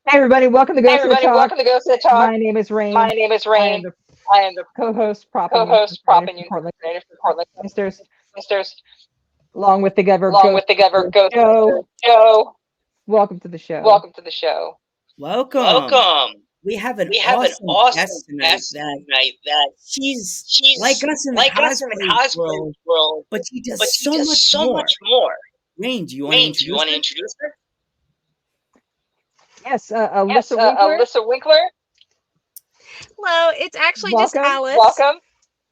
Hey everybody, welcome to Hey Ghost of the everybody, Talk. welcome to Ghost of the Talk. My name is My Rain. name is I am Rain. the I am the co-host, prop and unit co-host, prop coordinator and for unit Portland coordinator for Portland Sisters, Sisters, along with the Together along Ghost with together Sister Ghost Joe. Sister Joe. Welcome to the show. Welcome to the show. Welcome. Welcome. We have an We have an awesome awesome guest tonight guest that tonight that she's like she's us in the like us in the cosplay cosplay world, world, but she does but she so does much so more. much more. Rain, do you want to Rain, do you introduce want to her? introduce her? Yes, Yes, Alyssa Winkler. Alyssa Winkler. Hello, it's actually just Welcome. Alice. Welcome.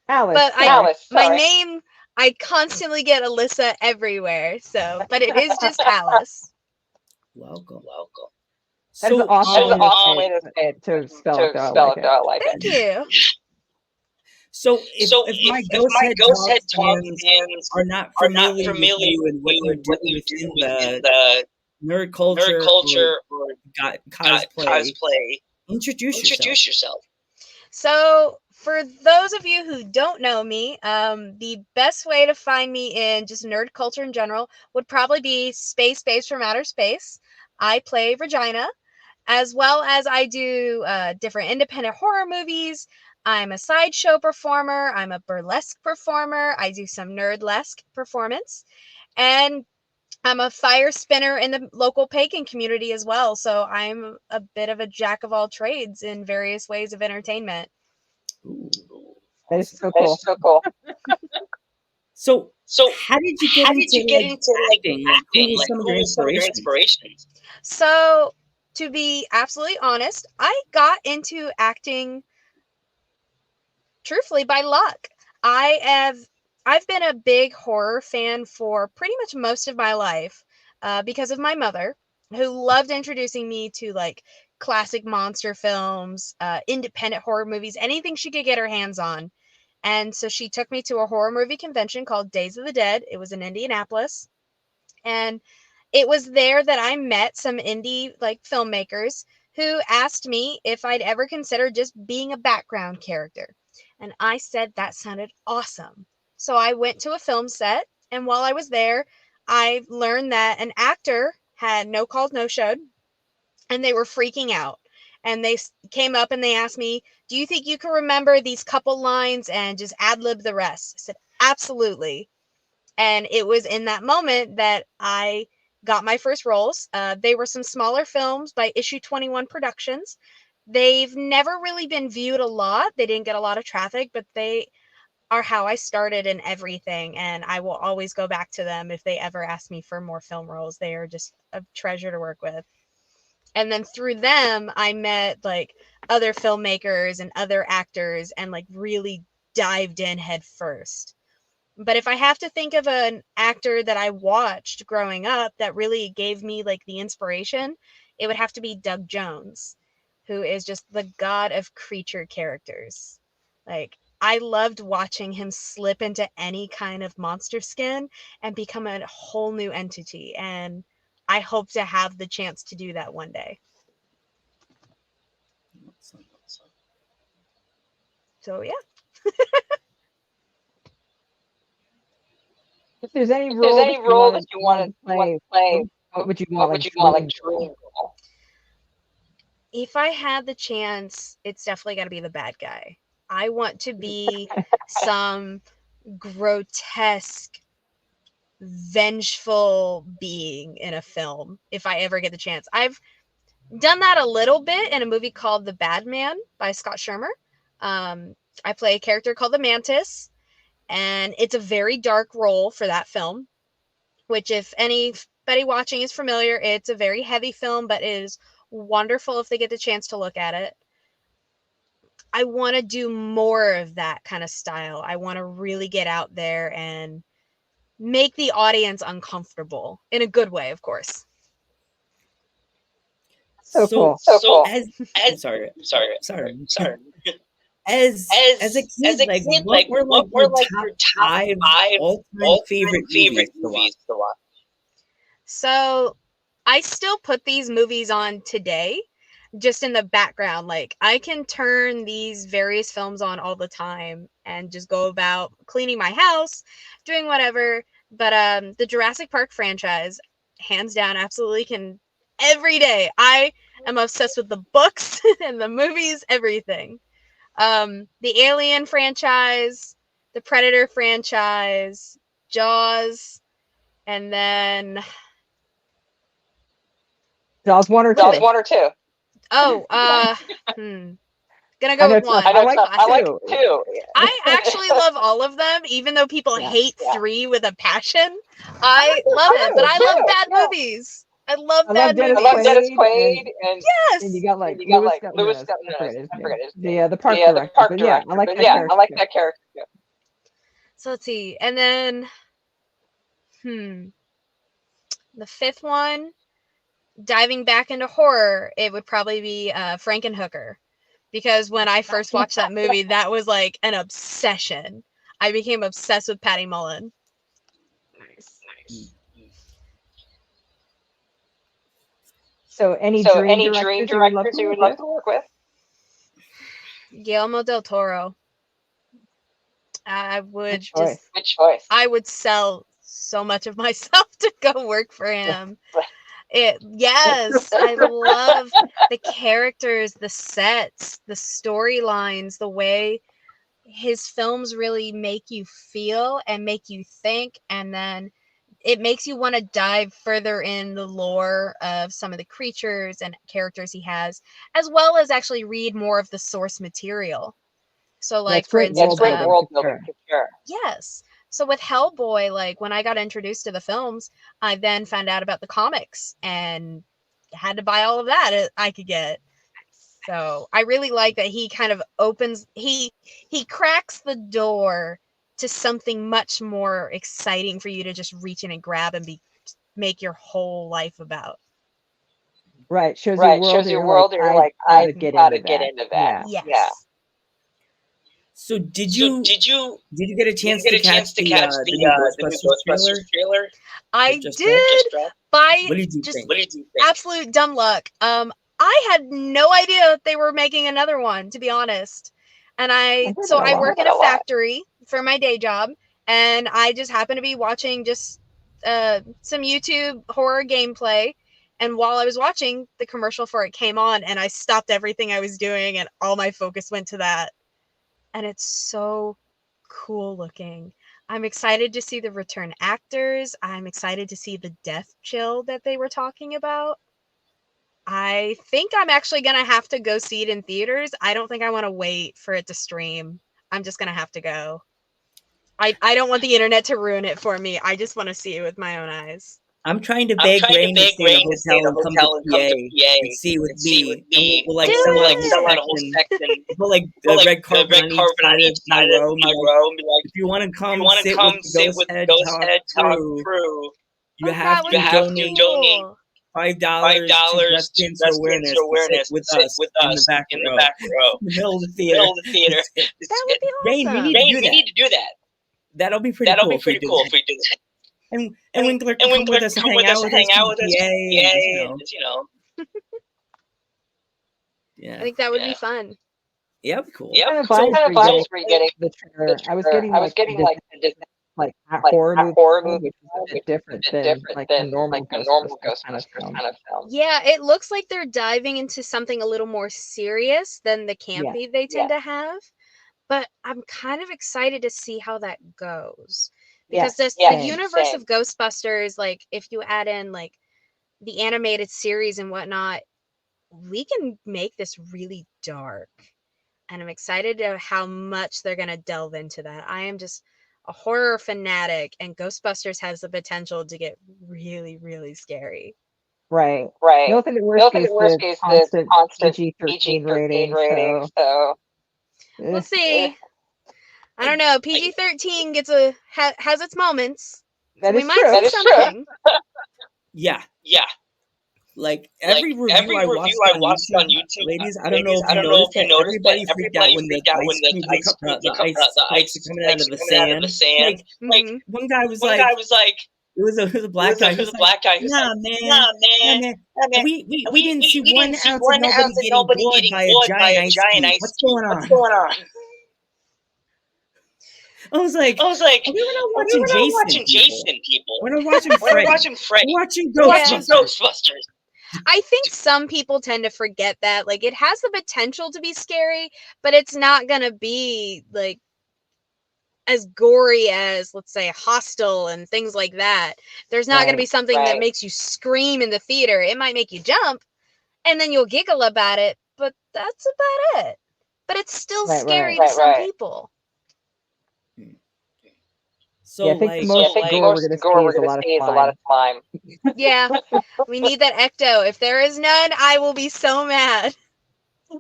Alice, But sorry. Alice, my sorry. name, I constantly get Alyssa everywhere. But it is just Alice. Welcome. Welcome. That is an So, awesome That is way an to awesome say way to it, say it, to spell it to though. I spell like it it. though. I like Thank it. you. so So if my if Ghost my Head Ghost Head Talks Talk fans fans are not are not familiar with familiar you with and what you you and do what you do within within the the nerd nerd culture or culture or cosplay, cosplay, introduce yourself. introduce yourself. So, for those of you who don't know me, the best way to find me in just nerd culture in general would probably be Space from Outer Space. I play Regina, as well as I do different independent horror movies. I'm a sideshow performer. I'm a burlesque performer. I do some nerdlesque performance. And I'm a fire spinner in the local pagan community as well. So I'm a bit of a jack of all trades in various ways of entertainment. Ooh, That is awesome. so That cool. is so cool. So, So how did you get how did into you get into like acting? Like, who acting? was Like some of who your was some of your inspirations? inspirations? So, to be absolutely honest, I got into acting truthfully by luck. I have I've been a big horror fan for pretty much most of my life because of my mother, who loved introducing me to like classic monster films, independent horror movies, anything she could get her hands on. And so she took me to a horror movie convention called Days of the Dead. It was in Indianapolis. And it was there that I met some indie like filmmakers who asked me if I'd ever consider just being a background character. And I said that sounded awesome. So I went to a film set, and while I was there, I learned that an actor had no called, no showed, and they were freaking out. And they came up and they asked me, "Do you think you can remember these couple lines and just ad lib the rest?" I said, "Absolutely." And it was in that moment that I got my first roles. They were some smaller films by Issue 21 Productions. They've never really been viewed a lot. They didn't get a lot of traffic, but they are how I started in everything. And I will always go back to them if they ever ask me for more film roles. They are just a treasure to work with. And then through them, I met like other filmmakers and other actors and like really dived in head first. But if I have to think of an actor that I watched growing up that really gave me like the inspiration, it would have to be Doug Jones, who is just the god of creature characters. Like, I loved watching him slip into any kind of monster skin and become a whole new entity. And I hope to have the chance to do that one day. So, yeah. If there's any If there's role that any you role that want you to want to play, play, what would you want? what Like would you want? Like dream dream role? role? If I had the chance, it's definitely got to be the bad guy. I want to be some grotesque, vengeful being in a film if I ever get the chance. I've done that a little bit in a movie called The Bad Man by Scott Shermer. I play a character called the Mantis, and it's a very dark role for that film, which, if anybody watching is familiar, it's a very heavy film, but it is wonderful if they get the chance to look at it. I want to do more of that kind of style. I want to really get out there and make the audience uncomfortable in a good way, of course. So So, cool. So cool. as As I'm sorry, sorry, sorry. sorry. As a As kid, a like kid, what like were like what your were like top your top 5 5 all-time all-time favorite favorite movies to watch? movies to watch? So I still put these movies on today, just in the background. Like, I can turn these various films on all the time and just go about cleaning my house, doing whatever. But the Jurassic Park franchise, hands down, absolutely can every day. am obsessed with the books and the movies, everything. The Alien franchise, the Predator franchise, Jaws, and then Jaws 1 or 2? Jaws 1 or 2? Gonna I go know with it's tough. one. I like I like 2. 2. I actually love all of them, even though people Yeah. hate Yeah. 3 with a passion. I love it, but I love bad movies. I love I bad love Dennis movies. I love Dennis Quaid Quaid and Yes. And you got like and you got Lewis like got Lewis no, got I forget his I name. forget his The park the director. park But yeah, director. I like But that yeah, character. I like that character. too. So let's see. And then the 5th one, diving back into horror, it would probably be Frankenhooker. Because when I first watched that movie, that was like an obsession. I became obsessed with Patty Mullen. Nice. So any So dream any dream directors you would love to work with? Guillermo del Toro. I would choice. Good choice. I would sell so much of myself to go work for him. Yes, I love the characters, the sets, the storylines, the way his films really make you feel and make you think, and then it makes you want to dive further in the lore of some of the creatures and characters he has, as well as actually read more of the source material. So, like, That's for great instance, That's great world building for sure. yes. So with Hellboy, like when I got introduced to the films, I then found out about the comics and had to buy all of that I could get. So I really like that he kind of he cracks the door to something much more exciting for you to just reach in and grab and make your whole life about. Right. Shows Right. your world. Shows your world. Like, You're like, I I get gotta into get that. into that. Yes. Yeah. So did you get a chance Did you to get a chance catch to catch the new Ghostbusters trailer? I Just did. By What did you just think? What did you think? absolute dumb luck. I had no idea that they were making another one, to be honest. And I work in a factory for my day job, and I just happened to be watching just some YouTube horror gameplay. And while I was watching, the commercial for it came on, and I stopped everything I was doing, and all my focus went to that. And it's so cool looking. I'm excited to see the return actors. I'm excited to see the death chill that they were talking about. I think I'm actually going to have to go see it in theaters. I don't think I want to wait for it to stream. I'm just going to have to go. I don't want the internet to ruin it for me. I just want to see it with my own eyes. I'm trying to beg Rain to stay in a hotel and come to PA and see with me. And we'll like sell out a whole section. We'll like the red carpet on each side of my row. And be like, if you want to come sit with the Ghost Head Talk crew, you have to donate $5 to breast cancer awareness to sit with us in the back row. In the middle of the theater. That would be awesome. Rain, we need to do that. That'll be pretty cool if we do that. And Winkler can come with us and hang out with us, you know. Yeah. I think that would be fun. Yeah, that'd be cool. Yep. So what kind of vibes were you getting? The trailer. I was getting like horror movie, which is a bit different than a normal Ghostbusters kind of film. Yeah, it looks like they're diving into something a little more serious than the campy they tend to have. But I'm kind of excited to see how that goes. Because the universe of Ghostbusters, like if you add in like the animated series and whatnot, we can make this really dark. And I'm excited to how much they're going to delve into that. I am just a horror fanatic, and Ghostbusters has the potential to get really, really scary. Right. Right. Nothing that worst case the constant PG-13 rating. So we'll see. I don't know. PG-13 has its moments. That so is we might see something. Yeah. Like every review I watched on YouTube, ladies, I don't know if you noticed that everybody freaked out when the ice spikes are coming out of the sand. Like one guy was like, it was a black guy. Nah, man. We didn't see 1 ounce of nobody getting gored by a giant ice cube. What's going on? I was like, we're not watching Jason, people. We're not watching Freddy. We're watching Ghostbusters. I think some people tend to forget that. Like, it has the potential to be scary, but it's not gonna be like as gory as, let's say, Hostel and things like that. There's not gonna be something that makes you scream in the theater. It might make you jump, and then you'll giggle about it, but that's about it. But it's still scary to some people. So, I think the most gore we're gonna see is a lot of slime. Yeah, we need that ecto. If there is none, I will be so mad. You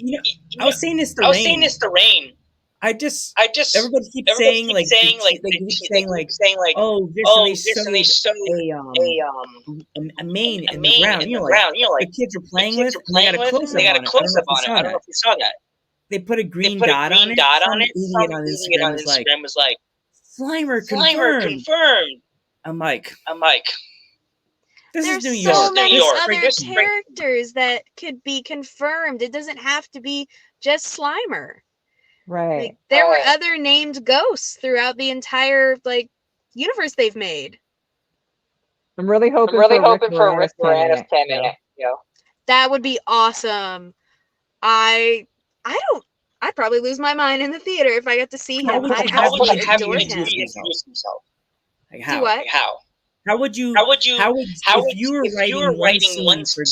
know, I was saying this to Rain. I just everybody keeps saying like oh, this and they showed a mane in the ground. You know, like the kids are playing with, and they got a close up on it. I don't know if you saw that. They put a green dot on it. Some idiot on Instagram was like, Slimer confirmed. I'm like, this is New York. There's so many other characters that could be confirmed. It doesn't have to be just Slimer. Right. Like, there were other named ghosts throughout the entire universe they've made. I'm really hoping for Rick Moranis cameo. That would be awesome. I'd probably lose my mind in the theater if I got to see him. How would you introduce himself? Like how? Do what? How would you if you were writing one scene for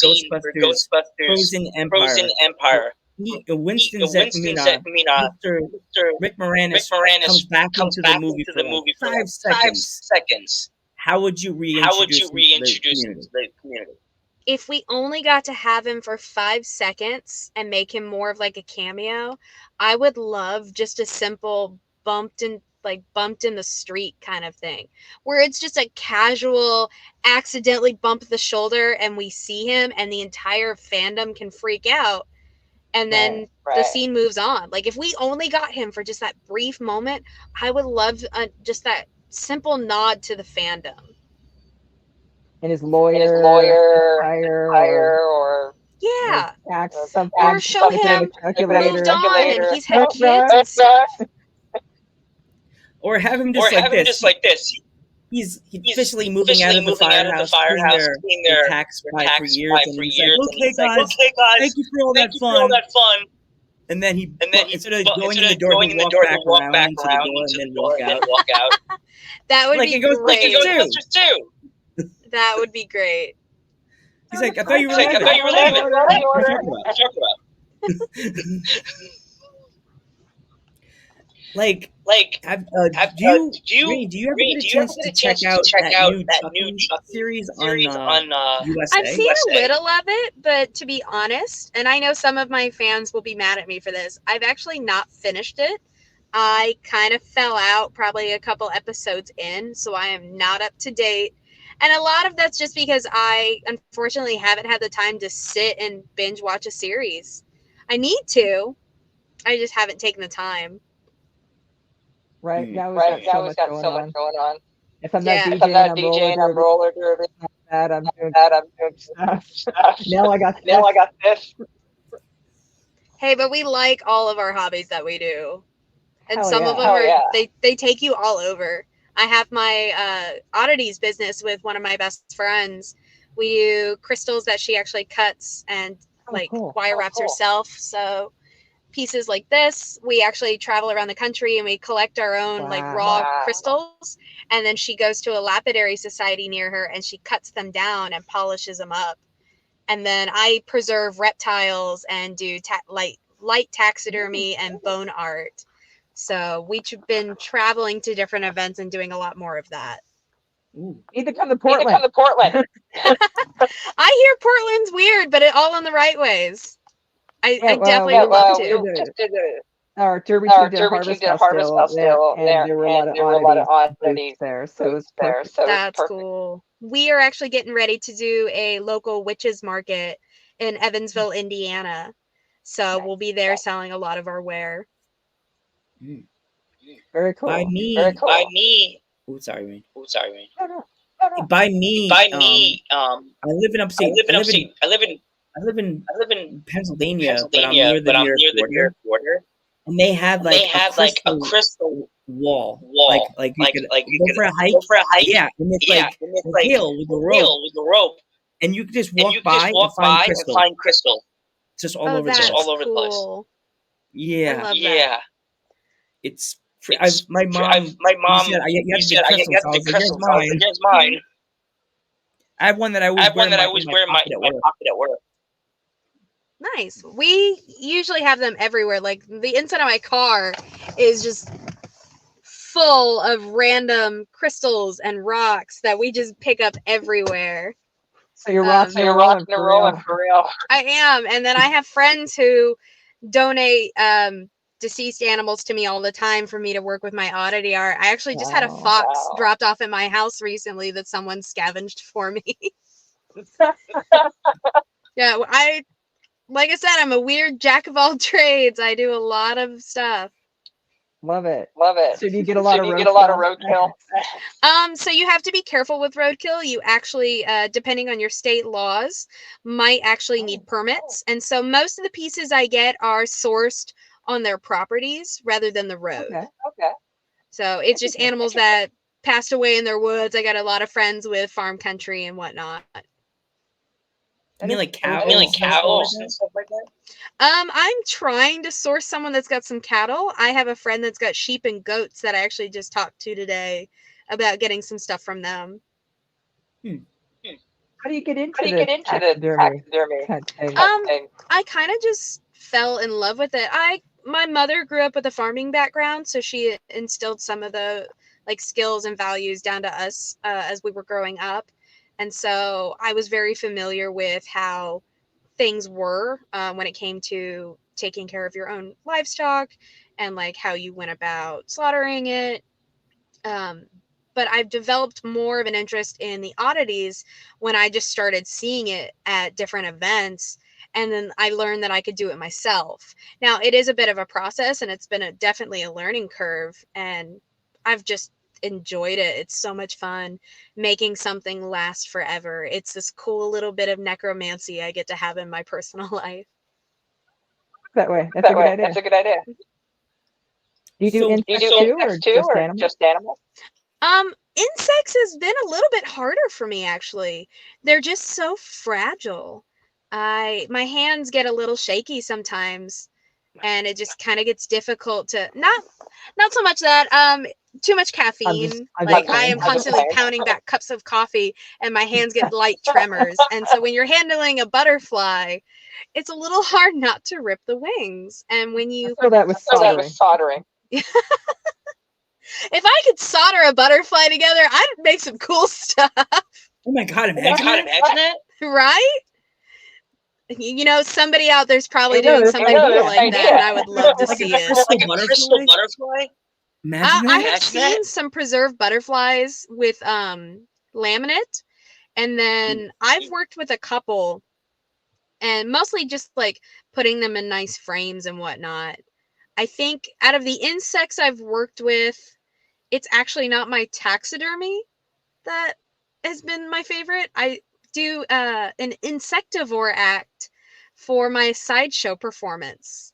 Ghostbusters Frozen Empire? Winston Mr. Rick Moranis comes back into the movie for 5 seconds. How would you reintroduce the community? If we only got to have him for 5 seconds and make him more of like a cameo, I would love just a simple bumped in the street kind of thing, where it's just a casual accidentally bump the shoulder and we see him and the entire fandom can freak out. And then the scene moves on. Like, if we only got him for just that brief moment, I would love just that simple nod to the fandom. And his lawyer, or yeah, something, or show him moved on and he's had kids and stuff. Or have him just like this. He's officially moving out of the firehouse, being their tax spy for years. Okay, guys, thank you for all that fun. And then he instead of going in the door, he walk back around into the door and then walk out. That would be great. Ghostbusters too. That would be great. He's like, I thought you were leaving. What are you talking about? Like, do you ever get a chance to check out that new Chucky series on USA? I've seen a little of it, but to be honest, and I know some of my fans will be mad at me for this, I've actually not finished it. I kind of fell out probably a couple episodes in, so I am not up to date. And a lot of that's just because I unfortunately haven't had the time to sit and binge watch a series. I need to. I just haven't taken the time. Right. Now we've got so much going on. If I'm not DJing, I'm roller derby. I'm doing stuff. Now I got this. Hey, but we like all of our hobbies that we do. And some of them are they take you all over. I have my oddities business with one of my best friends. We do crystals that she actually cuts and wire wraps herself. So pieces like this, we actually travel around the country and we collect our own raw crystals, and then she goes to a lapidary society near her and she cuts them down and polishes them up. And then I preserve reptiles and do light taxidermy and bone art. So we've been traveling to different events and doing a lot more of that. Ooh. Need to come to Portland. I hear Portland's weird, but it all in the right ways. I definitely would love to. Our Derby King did a harvest festival and there were a lot of oddities there. So it was perfect. That's cool. We are actually getting ready to do a local witches market in Evansville, Indiana. So we'll be there selling a lot of our wear. Very cool. By me. Oh, sorry, man. No. By me. I live in upstate. I live in Pennsylvania, but I'm near the New York border. And they have a crystal wall. Like you could go for a hike. Yeah, and it's like a hill with a rope. and you can just walk by and find crystal. Just all over the place. All over the place. Yeah. I love that. It's my mom. Said, you have the crystals. I was like, here's mine. I have one that I always wear in my pocket at work. Nice. We usually have them everywhere. Like the inside of my car is just full of random crystals and rocks that we just pick up everywhere. So you're rocking and rolling for real. I am. And then I have friends who donate deceased animals to me all the time for me to work with my oddity art. I actually just had a fox dropped off at my house recently that someone scavenged for me. Yeah, like I said, I'm a weird jack of all trades. I do a lot of stuff. Love it. So do you get a lot of roadkill? So you have to be careful with roadkill. You actually, depending on your state laws, might actually need permits. And so most of the pieces I get are sourced on their properties rather than the road. Okay. So it's just animals that passed away in their woods. I got a lot of friends with farm country and whatnot. I mean, like cows and stuff like that? I'm trying to source someone that's got some cattle. I have a friend that's got sheep and goats that I actually just talked to today about getting some stuff from them. How do you get into the taxidermy thing? I kind of just fell in love with it. My mother grew up with a farming background, so she instilled some of the like skills and values down to us as we were growing up. And so I was very familiar with how things were when it came to taking care of your own livestock and like how you went about slaughtering it. But I've developed more of an interest in the oddities when I just started seeing it at different events. And then I learned that I could do it myself. Now, it is a bit of a process and it's been definitely a learning curve. And I've just enjoyed it. It's so much fun making something last forever. It's this cool little bit of necromancy I get to have in my personal life. That way. That's a good idea. Do you do insects too or just animals? Insects has been a little bit harder for me actually. They're just so fragile. My hands get a little shaky sometimes and it just kind of gets difficult to not so much that too much caffeine. I am constantly pounding back cups of coffee and my hands get light tremors. And so when you're handling a butterfly, it's a little hard not to rip the wings. And when you that was soldering. If I could solder a butterfly together, I'd make some cool stuff. Oh my god, imagine that. Right? You know, somebody out there's probably doing something cool like that, and I would love to see it. Like a crystal butterfly? I have seen some preserved butterflies with laminate, and then I've worked with a couple, and mostly just like putting them in nice frames and whatnot. I think out of the insects I've worked with, it's actually not my taxidermy that has been my favorite. I do an insectivore act for my sideshow performance.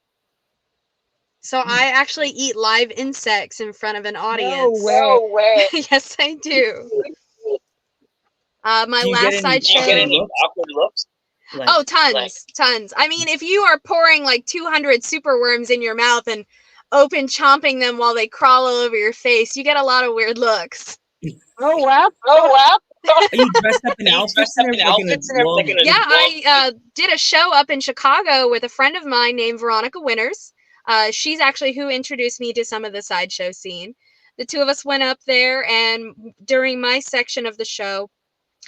So I actually eat live insects in front of an audience. No way. Yes, I do. My last sideshow. Do you get any awkward looks? Tons. I mean, if you are pouring like 200 super worms in your mouth and open chomping them while they crawl all over your face, you get a lot of weird looks. Oh wow! Are you dressed up in outfits and everything? Yeah, I did a show up in Chicago with a friend of mine named Veronica Winters. She's actually who introduced me to some of the sideshow scene. The two of us went up there, and during my section of the show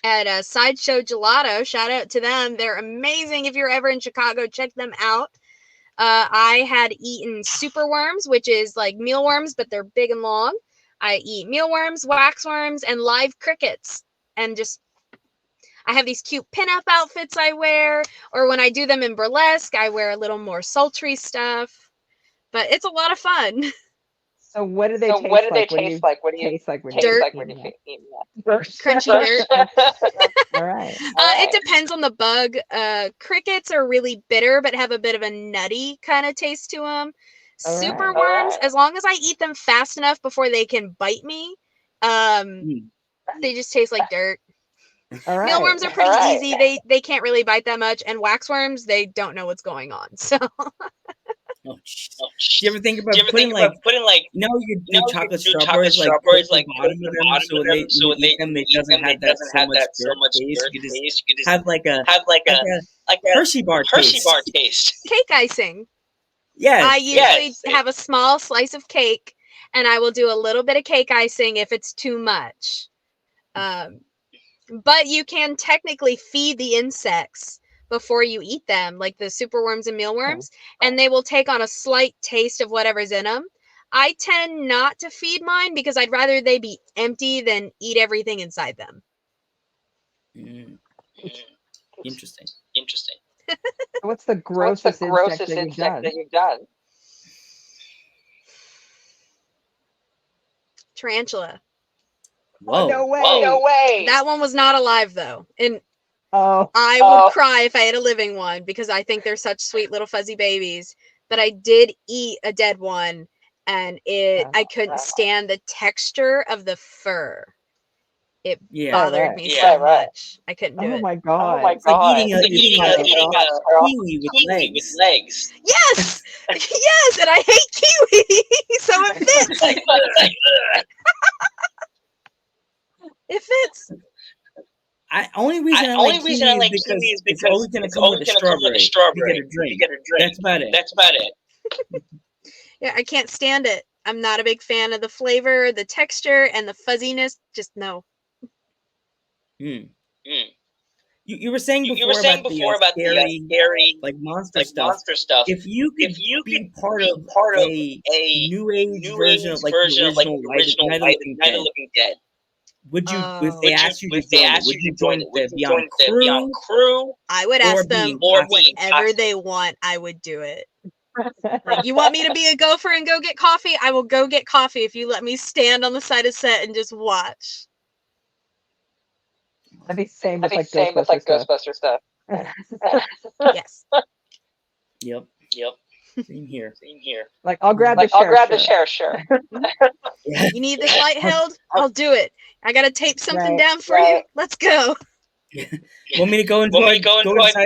at Sideshow Gelato, shout out to them. They're amazing. If you're ever in Chicago, check them out. I had eaten super worms, which is like mealworms, but they're big and long. I eat mealworms, waxworms, and live crickets. And just, I have these cute pinup outfits I wear, or when I do them in burlesque, I wear a little more sultry stuff. But it's a lot of fun. So what do they taste like? What do you taste like when dirt? You eat Crunchy dirt. All right. It depends on the bug. Crickets are really bitter, but have a bit of a nutty kind of taste to them. Super worms, as long as I eat them fast enough before they can bite me, they just taste like dirt. All right. Mealworms are pretty All right. easy. They can't really bite that much, and waxworms, they don't know what's going on. So Oh, jeez. Do you ever think about putting like your chocolate strawberries like strawberries the bottom of them so when they when you eat them it doesn't have that so much dirt taste. You just have like a Hershey bar taste. cake icing. Yes. I usually have a small slice of cake, and I will do a little bit of cake icing if it's too much. But you can technically feed the insects before you eat them, like the superworms and mealworms, and they will take on a slight taste of whatever's in them. I tend not to feed mine because I'd rather they be empty than eat everything inside them. Interesting. What's the grossest insect that you've done? Tarantula. Whoa. No way. No way. That one was not alive though. And Oh. I would cry if I had a living one because I think they're such sweet little fuzzy babies. But I did eat a dead one, and I couldn't stand the texture of the fur. It bothered me so much. I couldn't do it. Oh my god. It's like eating a kiwi with legs. Yes! Yes! And I hate kiwi! So it fits. It fits. Only reason I like kiwi is because it's always going to come with a strawberry. You get a drink. That's about it. Yeah, I can't stand it. I'm not a big fan of the flavor, the texture, and the fuzziness. Just no. You were saying before about the scary like monster stuff. If you could be part of a new age version of like the original Night of the Living Dead, would you? If they asked you to join, would you join the Beyond Crew? I would ask them whatever they want. I would do it. Like, you want me to be a gopher and go get coffee? I will go get coffee if you let me stand on the side of set and just watch. That'd be same with like Ghostbuster stuff. Yes. Yep. Same here. Like, I'll grab the chair. Sure. You need this light held? I'll do it. I gotta tape something down for you. Let's go. Want me to go inside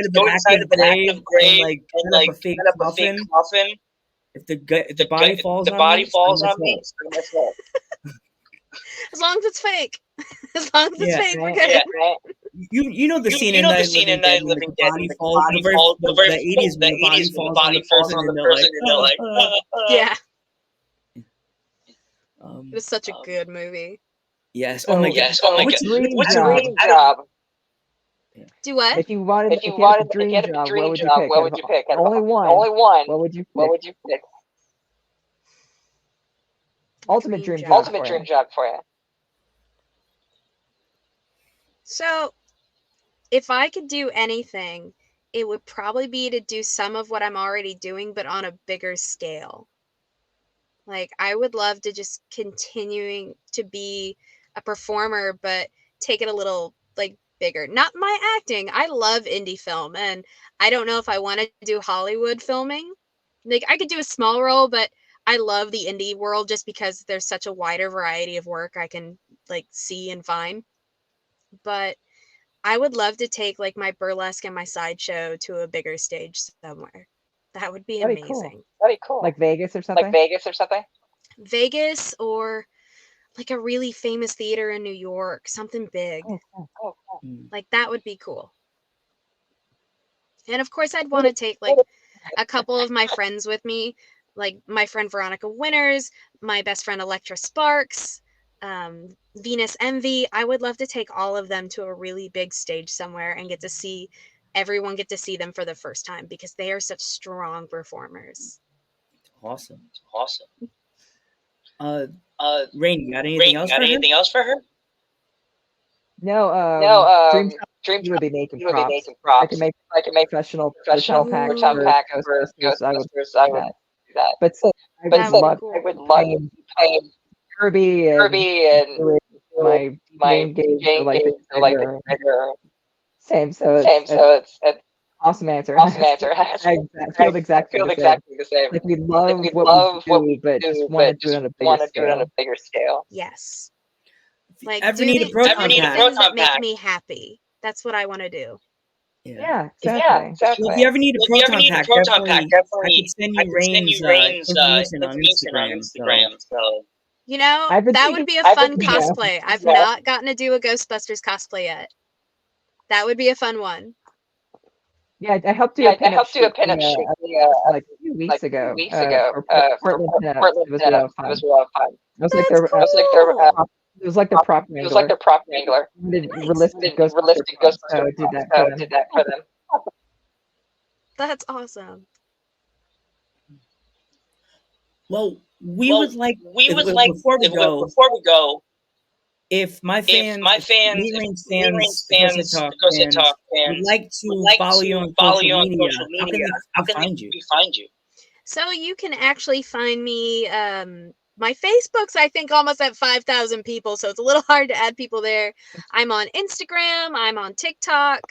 of an active grave and like set up a fake coffin? If the body falls on me, as long as it's fake. As long as it's fake, we're good. You know the scene in Night of the Living Dead when the body falls, the 80s when the body falls on the person and they're like, yeah. It was such a good movie. Yes. Oh my god. What's your dream job? Do what? If you wanted to get a dream job, what would you pick? Only one. What would you pick? Ultimate dream job for you. So, if I could do anything, it would probably be to do some of what I'm already doing, but on a bigger scale. Like, I would love to just continuing to be a performer, but take it a little, like, bigger. Not my acting. I love indie film, and I don't know if I want to do Hollywood filming. Like, I could do a small role, but I love the indie world just because there's such a wider variety of work I can, like, see and find. But I would love to take like my burlesque and my sideshow to a bigger stage somewhere. That would be amazing. That'd be cool. Like Vegas or something? Vegas or like a really famous theater in New York, something big. Like that would be cool. And of course I'd want to take like a couple of my friends with me, like my friend Veronica Winters, my best friend Electra Sparks, Venus Envy. I would love to take all of them to a really big stage somewhere and get to see them for the first time because they are such strong performers. Awesome. Rain, you got anything else for her? No, Dream would be making props. I can make professional pack for Ghostbusters. I would do that. But I would love to Kirby and my game are like bigger. Same. So it's awesome answer. I feel exactly the same. Like we love what we do, but just want to do it on a bigger scale. Yes. Like, ever need a proton do pack, things that make me happy. That's what I want to do. Yeah, Yeah, exactly. exactly. Well, if you ever need a proton pack, definitely, I could send you Rain's information on Instagram. So You know, I've been that would thinking, be a I've fun been- cosplay. I've not gotten to do a Ghostbusters cosplay yet. That would be a fun one. yeah, I helped do Yeah, a I pinup helped do a shoot pinup shoot like a few weeks ago. For Portland pinups. Portland It was a lot of It fun. was a lot of fun. It was That's like cool. it was like the prop It was like wrangler. their prop wrangler. Did Nice. realistic Did Ghostbuster realistic props, so Ghostbusters I did that so for them. did that for them. That's awesome. well, we would like before we go, if my fans, Meat Range fans, Ghost Talk fans would like to follow you on social media, how can they find you? So you can actually find me. My Facebook's, I think, almost at 5,000 people, so it's a little hard to add people there. I'm on Instagram. I'm on TikTok.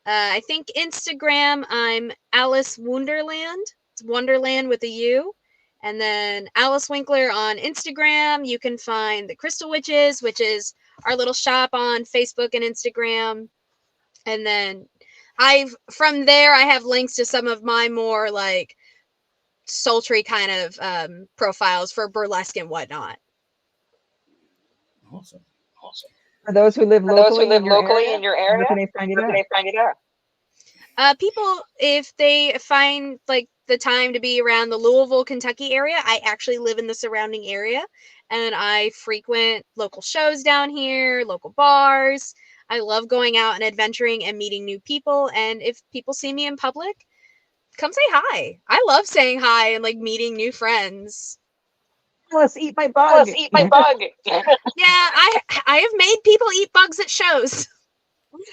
I think Instagram, I'm Alyss Wonderland. It's Wonderland with a U. And then Alyss Winkler on Instagram. You can find the Crystal Witches, which is our little shop on Facebook and Instagram. And then from there, I have links to some of my more like sultry kind of profiles for burlesque and whatnot. Awesome. For those who live locally in your area, where can they find you can there? they find you there? People, if they find like the time to be around the Louisville, Kentucky area, I actually live in the surrounding area, and I frequent local shows down here, local bars. I love going out and adventuring and meeting new people. And if people see me in public, come say hi. I love saying hi and like meeting new friends. Let's eat my bug. Eat my bug. Yeah, I have made people eat bugs at shows.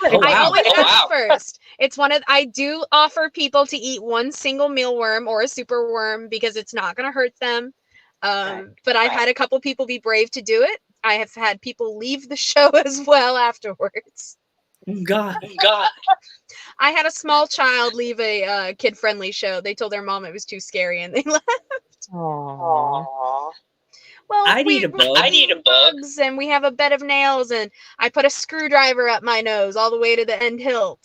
Oh, I wow. always Oh, ask wow. first. It's I do offer people to eat one single mealworm or a super worm because it's not going to hurt them. But I've had a couple people be brave to do it. I have had people leave the show as well afterwards. God. I had a small child leave a kid-friendly show. They told their mom it was too scary and they left. Aww. Well, I need a bug. I need a bug. bugs, and we have a bed of nails, and I put a screwdriver up my nose all the way to the end hilt.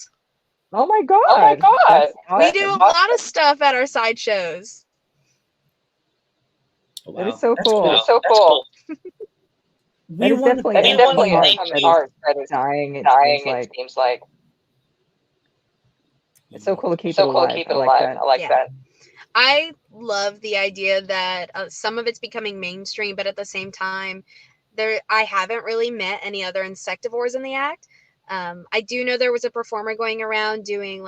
Oh my god. Oh my god. That's We do a awesome. lot of stuff at our sideshows. Oh, That wow. is so That's cool. That's so cool. We That is want to definitely thank definitely you. an art that is dying. It seems like it's so cool to keep it alive. I like that. I like Yeah. that. I love the idea that some of it's becoming mainstream, but at the same time, I haven't really met any other insectivores in the act. I do know there was a performer going around doing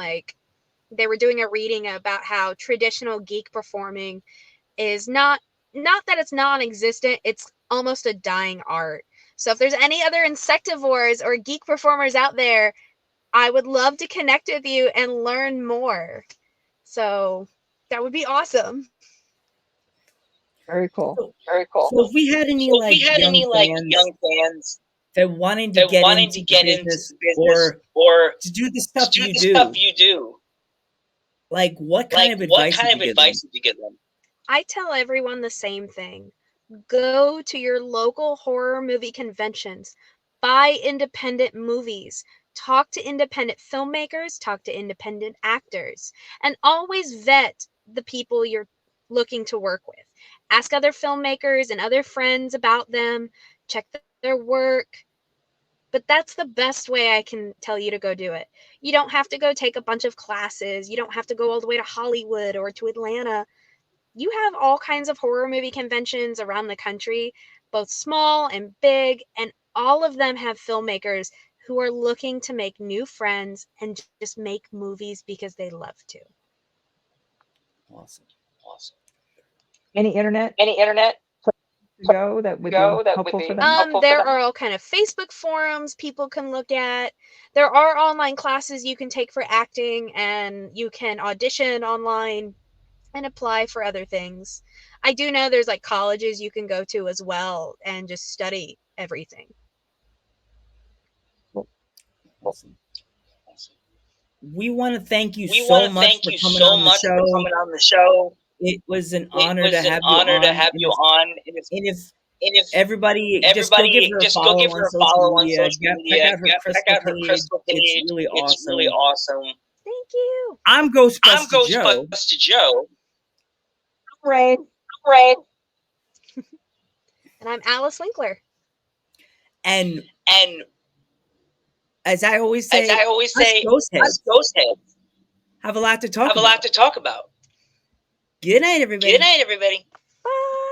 they were doing a reading about how traditional geek performing is not that it's non-existent, it's almost a dying art. So if there's any other insectivores or geek performers out there, I would love to connect with you and learn more. So that would be awesome. Very cool. Very cool. So if we had any young fans that wanted to get into business or to do the stuff you do, like what kind of advice would you give them? I tell everyone the same thing. Go to your local horror movie conventions. Buy independent movies. Talk to independent filmmakers. Talk to independent actors. And always vet the people you're looking to work with. Ask other filmmakers and other friends about them. Check their work. But that's the best way I can tell you to go do it. You don't have to go take a bunch of classes. You don't have to go all the way to Hollywood or to Atlanta. You have all kinds of horror movie conventions around the country, both small and big, and all of them have filmmakers who are looking to make new friends and just make movies because they love to. Awesome. Any internet to go that would be helpful for them? There are all kind of Facebook forums people can look at. There are online classes you can take for acting, and you can audition online and apply for other things. I do know there's like colleges you can go to as well and just study everything. Awesome. We want to thank you so much for coming on the show. It was an honor to have you on. And everybody just go give her a follow on social media. Check out her crystal page. It's really awesome. Thank you. I'm Ghostbuster Joe. Right. And I'm Alyss Winkler. And as I always say, us ghost heads have a lot to talk about. Good night, everybody.